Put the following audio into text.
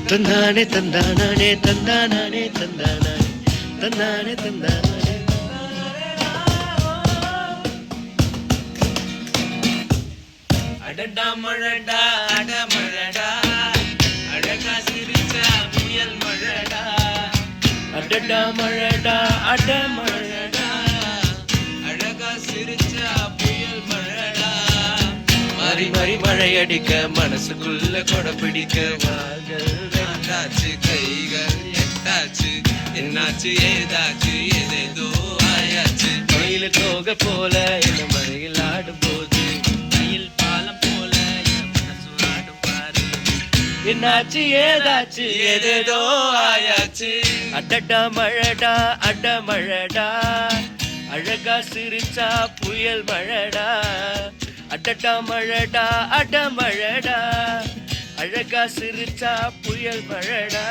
தந்தானே தந்தானே தந்தானே தந்தானே தந்தானே தந்தானே. அடடா மழடா அடமழடா அழகா சிரிச்சா புயல் மழடா. அடடா மழடா அடமழடா அழகா சிரிச்சா புயல் மழடா. மாறி மாறி மழையடிக்க மனசுக்குள்ள கொடை பிடிக்க எட்டாச்சு கைகள் எட்டாச்சு என்னாச்சு ஏதாச்சு ஏதேதோ ஆயாச்சு. மயில தோக போல இந்த மழையில் ஆடும் போது மயில் பாலம் போல என் மனசு ஆடும் பாரு. என்னாச்சு ஏதாச்சு ஏதேதோ ஆயாச்சு. அடடா மழடா அடமழடா அழகா சிரிச்சா புயல் மழடா. அடடா மழடா அடமழடா அழகா சிரிச்சா புயல் மழடா.